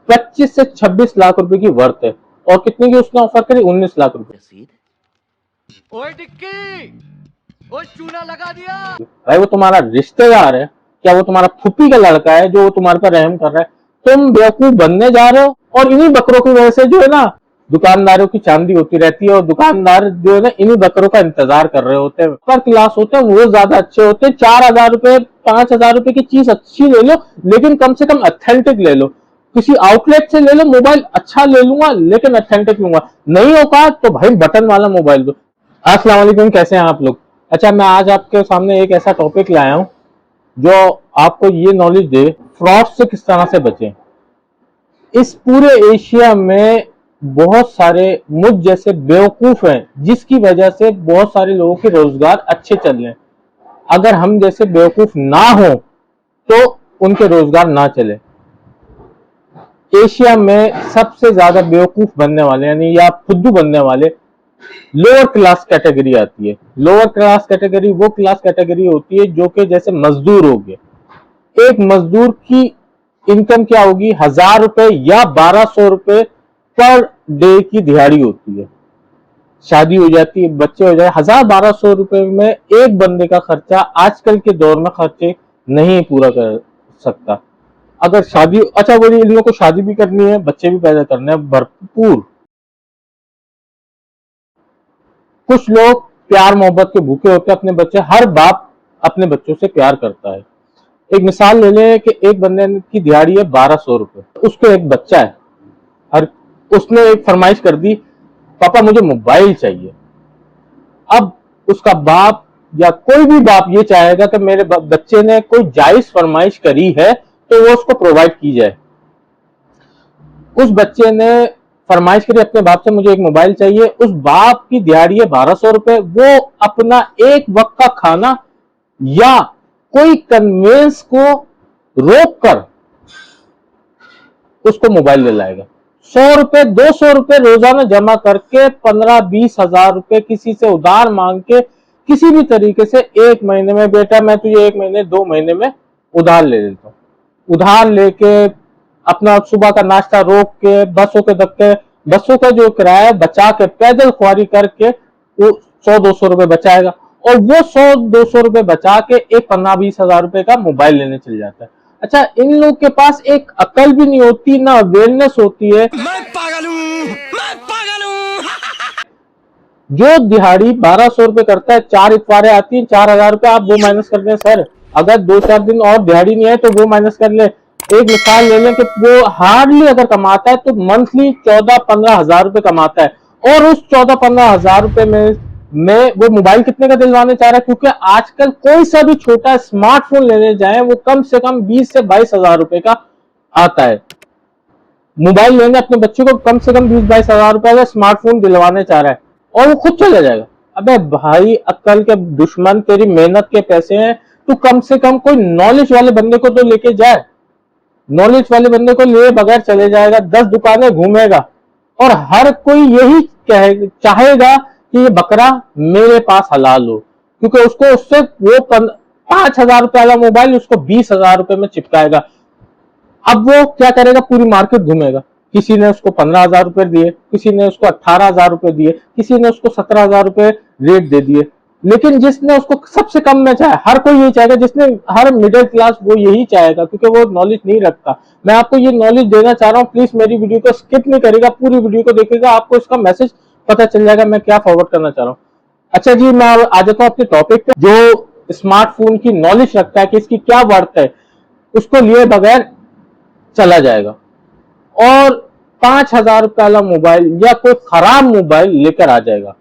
25 से 26 लाख रुपए की वर्थ है। और कितने की उसने ऑफर करी? 19 लाख रुपए। ओए टिक्की, ओए चूना लगा दिया। भाई वो तुम्हारा रिश्तेदार है क्या? वो तुम्हारा फूफी का लड़का है जो तुम्हारे पर रहम कर रहा है? तुम बेवकूफ बनने जा रहे हो और इन्हीं बकरों की वजह से जो है ना दुकानदारों की चांदी होती रहती है, और दुकानदार जो है ना इन्हीं बकरों का इंतजार कर रहे होते हैं। अपर क्लास होते हैं वो ज्यादा अच्छे होते हैं। 4,000 रुपए 5,000 रुपए की चीज अच्छी ले लो, लेकिन कम से कम ऑथेंटिक ले लो। किसी आउटलेट से ले लो मोबाइल, अच्छा ले लूंगा लेकिन ऑथेंटिक लूंगा। नहीं होगा तो भाई बटन वाला मोबाइल दो। अस्सलाम वालेकुम, कैसे हैं आप लोग? अच्छा, मैं आज आपके सामने एक ऐसा टॉपिक लाया हूं जो आपको ये नॉलेज दे फ्रॉड से किस तरह से बचें। इस पूरे एशिया में बहुत सारे मुझ जैसे बेवकूफ हैं जिसकी वजह से बहुत सारे लोगों के रोजगार अच्छे चल रहे हैं। अगर हम जैसे बेवकूफ ना हो तो उनके रोजगार ना चले। एशिया में सबसे ज्यादा बेवकूफ बनने वाले यानी या फुद्दू बनने वाले लोअर क्लास कैटेगरी आती है। लोअर क्लास कैटेगरी वो क्लास कैटेगरी होती है जो कि जैसे मजदूर हो गए। एक मजदूर की इनकम क्या होगी? 1,000 रुपए या 1,200 रुपए पर डे की दिहाड़ी होती है। शादी हो जाती है, बच्चे हो जाए, 1,000-1,200 रुपए में एक बंदे का खर्चा आजकल के दौर में खर्चे नहीं पूरा कर सकता। अगर शादी, अच्छा बोलिए, इन लोगों को शादी भी करनी है, बच्चे भी पैदा करने हैं भरपूर। कुछ लोग प्यार मोहब्बत के भूखे होते हैं अपने बच्चे, हर बाप अपने बच्चों से प्यार करता है। एक मिसाल ले लें कि एक बंदे की दिहाड़ी है 1,200 रुपए, उसको एक बच्चा है। हर उसने एक फरमाइश कर दी, पापा मुझे मोबाइल चाहिए। अब उसका बाप या कोई भी बाप ये चाहेगा कि मेरे बच्चे ने कोई जायज फरमाइश करी है तो वो उसको प्रोवाइड की जाए। उस बच्चे ने फरमाइश करी अपने बाप से, मुझे एक मोबाइल चाहिए। उस बाप की दिहाड़ी है 1,200 रुपए, वो अपना एक वक्त का खाना या कोई कन्वेंस को रोक कर उसको मोबाइल दिलाएगा। 100 रुपए 200 रुपए रोजाना जमा करके 15-20 हजार रुपए किसी से उधार मांग के किसी भी तरीके से एक महीने में, बेटा मैं तुझे 1 महीने 2 महीने में उधार ले लेता हूँ, उधार लेके अपना सुबह का नाश्ता रोक के बसों के धक्के, बसों का जो किराया बचा के पैदल ख्वारी करके वो 100-200 रुपए बचाएगा। और वो 100-200 रुपए बचा के एक 15-20 हजार रुपए का मोबाइल लेने चल जाता है। अच्छा, इन लोग के पास एक अकल भी नहीं होती, ना अवेयरनेस होती है। मैं पागल हूँ, मैं पागल हूँ। जो दिहाड़ी 1,200 रुपए करता है, 4 इतवारें आती हैं, 4,000 रुपए आप वो माइनस कर दें सर। अगर 2-4 दिन और दिहाड़ी नहीं है तो वो माइनस कर ले। एक मिसाल ले लें कि वो हार्डली अगर कमाता है तो मंथली 14-15 हजार रुपए कमाता है, और उस 14-15 हजार रुपए में वो मोबाइल कितने का दिलवाने चाह रहा है? क्योंकि आजकल कोई सा भी छोटा स्मार्टफोन लेने जाए वो कम से कम 20 से 22 हजार रुपए का आता है। मोबाइल लेंगे अपने बच्चे को, कम से कम 20-22 हजार रुपए का स्मार्टफोन दिलवाने चाह रहा है, और वो खुद चला जाएगा। अबे भाई, अक्ल के दुश्मन, तेरी मेहनत के पैसे हैं, तू कम से कम कोई नॉलेज वाले बंदे को तो लेके जाए। नॉलेज वाले बंदे को लिए बगैर चले जाएगा, 10 दुकानें घूमेगा, और हर कोई यही चाहेगा कि ये बकरा मेरे पास हलाल हो, क्योंकि उसको उससे वो 5,000 रुपए वाला मोबाइल उसको 20,000 रुपए में चिपकाएगा। अब वो क्या करेगा? पूरी मार्केट घूमेगा। किसी ने उसको 15,000 रुपए दिए, किसी ने उसको 18,000 रुपए दिए, किसी ने उसको 17,000 रुपए रेट दे दिए, लेकिन जिसने उसको सबसे कम में चाहे, हर कोई यही चाहेगा, जिसने हर मिडिल क्लास वो यही चाहेगा, क्योंकि वो नॉलेज नहीं रखता। मैं आपको ये नॉलेज देना चाह रहा हूँ, प्लीज मेरी वीडियो को स्किप नहीं करेगा, पूरी वीडियो को देखेगा, आपको इसका मैसेज पता चल जाएगा मैं क्या फॉरवर्ड करना चाह रहा हूँ। अच्छा जी, मैं आ जाता हूँ अपने टॉपिक पे। जो स्मार्टफोन की नॉलेज रखता है कि इसकी क्या वर्थ है, उसको लिए बगैर चला जाएगा और 5,000 रुपए वाला मोबाइल या कोई खराब मोबाइल लेकर आ जाएगा,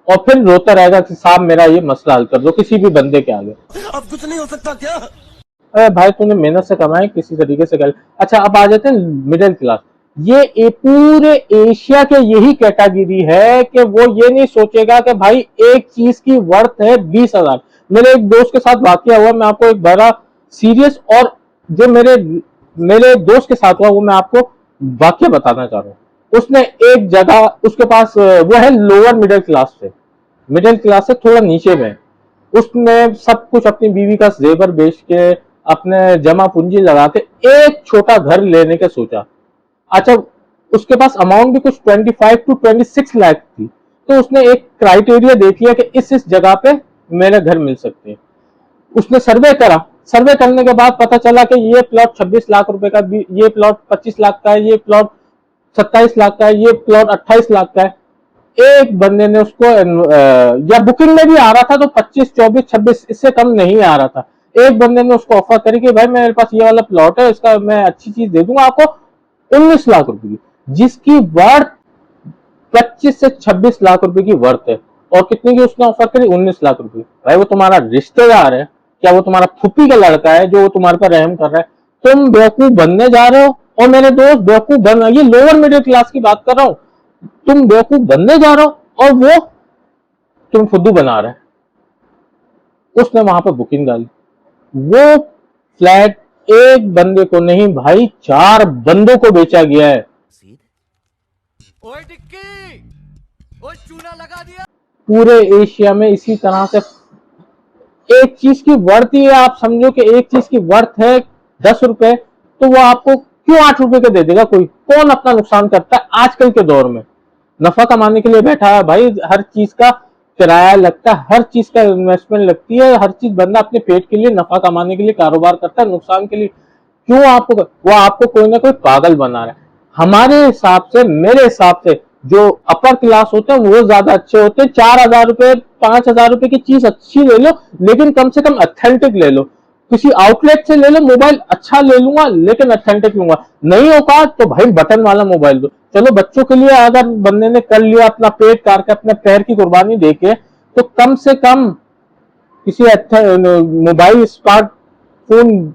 और फिर रोता रहेगा कि साहब मेरा ये मसला हल कर दो, किसी भी बंदे के आगे। अब कुछ नहीं हो सकता क्या? अरे भाई, तूने मेहनत से कमाए, किसी तरीके से कर। अच्छा, अब आ जाते हैं मिडिल क्लास। ये पूरे एशिया के यही कैटेगरी है कि वो ये नहीं सोचेगा कि भाई एक चीज की वर्थ है 20,000। मेरे एक दोस्त के साथ वाकया हुआ, मैं आपको एक बड़ा सीरियस, और जो मेरे दोस्त के साथ हुआ वो मैं आपको वाकया बताना चाह रहा हूँ। उसने एक जगह, उसके पास वो है लोअर मिडिल क्लास से, मिडिल क्लास से थोड़ा नीचे में, उसने सब कुछ अपनी बीवी का जेवर बेच के अपने जमा पूंजी लगा के एक छोटा घर लेने का सोचा। अच्छा, उसके पास अमाउंट भी कुछ 25 to 26 लाख थी, तो उसने एक क्राइटेरिया देख लिया कि इस जगह पे मेरे घर मिल सकते हैं। उसने सर्वे करा, सर्वे करने के बाद पता चला कि ये प्लॉट 26 लाख रुपए का, ये प्लॉट 25 लाख का है, ये प्लॉट 27 लाख का है, ये प्लॉट 28 लाख का है। एक बंदे ने उसको या बुकिंग में भी आ रहा था तो 25, 24, 26 इससे कम नहीं आ रहा था। एक बंदे ने उसको ऑफर करी कि भाई मेरे पास ये वाला प्लॉट है, इसका मैं अच्छी चीज दे दूंगा आपको 19 लाख रुपए की, जिसकी वर्थ 25 से 26 लाख रुपए की वर्थ है। और कितने की उसने ऑफर करी? 19 लाख रुपए। भाई वो तुम्हारा रिश्तेदार है क्या? वो तुम्हारा फूफी का लड़का है जो तुम्हारे पर रहम कर रहा है? तुम बेवकूफ बनने जा रहे हो। और मेरे दोस्त बेवकूफ बन, ये लोअर मिडिल क्लास की बात कर रहा हूं, तुम बेवकूफ बनने जा रहे हो और वो तुम फुद्दू बना रहे हैं। उसने वहां पर बुकिंग डाली, वो फ्लैट एक बंदे को नहीं भाई 4 बंदों को बेचा गया है। ओए टिक्की, ओए चूना लगा दिया। पूरे एशिया में इसी तरह से एक चीज की वर्थ ही है, आप समझो कि एक चीज की वर्थ है 10 रुपए, तो वो आपको क्यों 8 रुपए के दे देगा? कोई कौन अपना नुकसान करता है आजकल के दौर में? नफा कमाने के लिए बैठा है भाई, हर चीज का किराया लगता है, हर चीज का इन्वेस्टमेंट लगती है, हर चीज बंदा अपने पेट के लिए, नफा कमाने के लिए कारोबार करता है, नुकसान के लिए क्यों? आपको वो आपको कोई ना कोई पागल बना रहा है। हमारे हिसाब से, मेरे हिसाब से जो अपर क्लास होते हैं वो ज्यादा अच्छे होते हैं। 4,000 रुपए 5,000 रुपए की चीज अच्छी ले लो, लेकिन कम से कम ऑथेंटिक ले लो। किसी आउटलेट से ले लो मोबाइल, अच्छा ले लूंगा लेकिन ऑथेंटिक लूंगा। नहीं होगा तो भाई बटन वाला मोबाइल दो। चलो बच्चों के लिए अगर बंदे ने कर लिया, अपना पेट काट के अपने पैर की कुर्बानी देके, तो कम से कम किसी मोबाइल स्मार्टफोन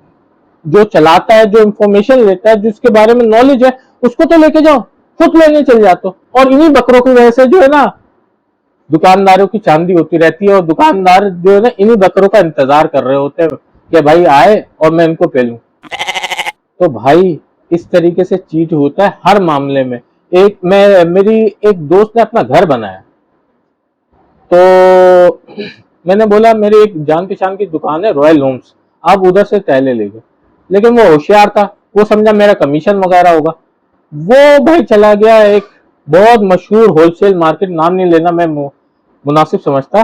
जो चलाता है, जो इंफॉर्मेशन लेता है, जिसके बारे में नॉलेज है, उसको तो लेके जाओ, खुद लेने चल जाते हो। और इन्हीं बकरों की वजह से जो है ना दुकानदारों की चांदी होती रहती है, और दुकानदार जो है ना इन्हीं बकरों का इंतजार कर रहे होते हैं कि भाई आए और मैं इनको पेलूं। तो भाई इस तरीके से चीट होता है हर मामले में। मेरी एक दोस्त ने अपना घर बनाया, तो मैंने बोला मेरी एक जान पहचान की दुकान है रॉयल होम्स, आप उधर से तहले ले गए। लेकिन वो होशियार था, वो समझा मेरा कमीशन वगैरह होगा। वो भाई चला गया एक बहुत मशहूर होलसेल मार्केट, नाम नहीं लेना मैं मुनासिब समझता,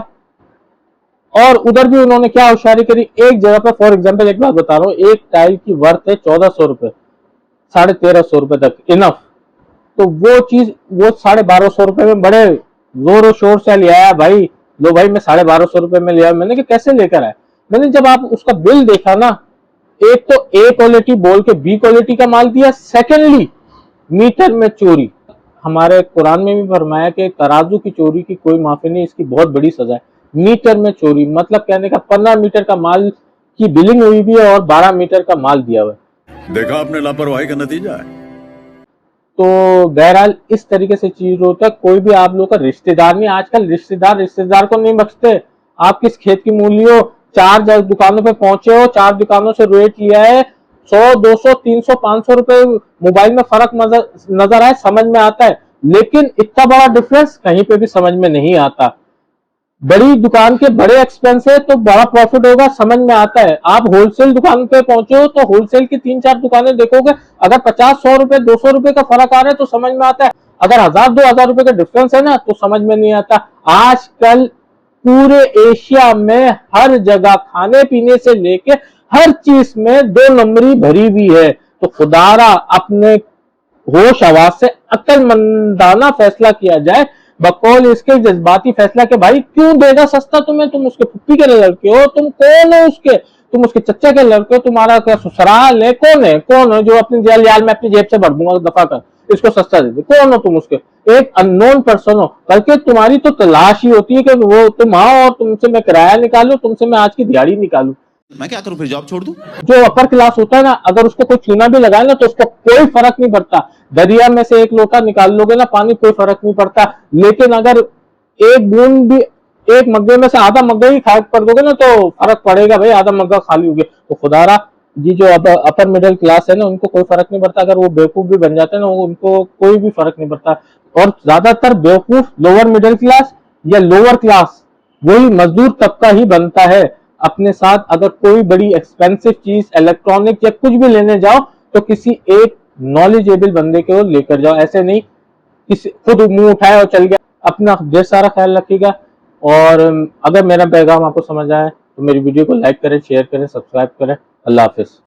और उधर भी उन्होंने क्या होशियारी करी, एक जगह पर फॉर एग्जांपल एक बात बता रहा हूँ, एक टाइल की वर्थ है 1400 रुपए, 1350 रुपए तक इनफ। तो वो चीज वो 1250 रुपए में बड़े जोर शोर से ले आया, भाई लो भाई मैं 1250 रुपए में लिया। मैंने कि कैसे लेकर आया? मैंने जब आप उसका बिल देखा ना, एक तो ए क्वालिटी बोल के बी क्वालिटी का माल दिया, सेकेंडली मीटर में चोरी। हमारे कुरान में भी फरमाया कि तराजू की चोरी की कोई माफी नहीं, इसकी बहुत बड़ी सजा है। मीटर में चोरी मतलब कहने का 15 मीटर का माल की बिलिंग हुई भी है और 12 मीटर का माल दिया हुआ है। देखा आपने लापरवाही का नतीजा है। तो बहरहाल इस तरीके से चीज होता है। कोई भी आप लोग का रिश्तेदार नहीं, आजकल रिश्तेदार को नहीं बख्शते। आप किस खेत की मूली हो, 4 दुकानों पे पहुंचे हो, 4 दुकानों से रेट लिया है, 100, 200, 300, 500 रुपए मोबाइल में फर्क नजर आए, समझ में आता है, लेकिन इतना बड़ा डिफरेंस कहीं पे भी समझ में नहीं आता। बड़ी दुकान के बड़े एक्सपेंस है तो बड़ा प्रॉफिट होगा, समझ में आता है। आप होलसेल दुकान पे पहुंचे हो तो होलसेल की 3-4 दुकानें देखोगे, अगर 50-100 रुपए 200 रुपए का फर्क आ रहा है तो समझ में आता है। अगर 1000-2000 रुपए का डिफरेंस है ना तो समझ में नहीं आता। आजकल पूरे एशिया में हर जगह खाने पीने से लेके हर चीज में 2 नंबरी भरी हुई है। तो खुदारा अपने होश आवाज से अक्लमंदाना फैसला किया जाए, बकौल इसके जज्बाती फैसला के भाई क्यों देगा सस्ता तुम्हें? तुम उसके फुप्पी के लड़के हो, तुम कौन हो उसके? तुम उसके चच्चे के लड़के हो, तुम्हारा क्या ससुराल है? कौन है जो अपनी जेल में अपनी जेब से भर दूंगा दफा कर, इसको सस्ता दे दे? कौन हो तुम उसके? एक अननोन पर्सन हो। बल्कि तुम्हारी तो तलाश ही होती है कि वो तुम आओ और तुमसे मैं किराया निकालू, तुमसे मैं आज की दिहाड़ी निकालू। मैं क्या करूं फिर, जॉब छोड़ दूं? जो अपर क्लास होता है ना, अगर उसको कोई चूना भी लगाए ना तो उसको कोई फर्क नहीं पड़ता। दरिया में से एक लोटा निकाल लोगे ना पानी, कोई फर्क नहीं पड़ता। लेकिन अगर एक बूंद भी, एक मग्गे में से आधा मग्गा ही खा कर दोगे ना तो फर्क पड़ेगा भाई, आधा मग्गा खाली हो गया। तो खुदारा जी जो अपर मिडिल क्लास है ना उनको कोई फर्क नहीं पड़ता। अगर वो बेवकूफ भी बन जाते हैं ना उनको कोई भी फर्क नहीं पड़ता। और ज्यादातर बेवकूफ लोअर मिडिल क्लास या लोअर क्लास वही मजदूर तबका ही बनता है। अपने साथ अगर कोई बड़ी एक्सपेंसिव चीज इलेक्ट्रॉनिक या कुछ भी लेने जाओ तो किसी एक नॉलेजेबल बंदे को लेकर जाओ, ऐसे नहीं किसी खुद मुंह उठाए और चल गया। अपना ढेर सारा ख्याल रखिएगा। और अगर मेरा पैगाम आपको समझ आए तो मेरी वीडियो को लाइक करें, शेयर करें, सब्सक्राइब करें। अल्लाह हाफिज।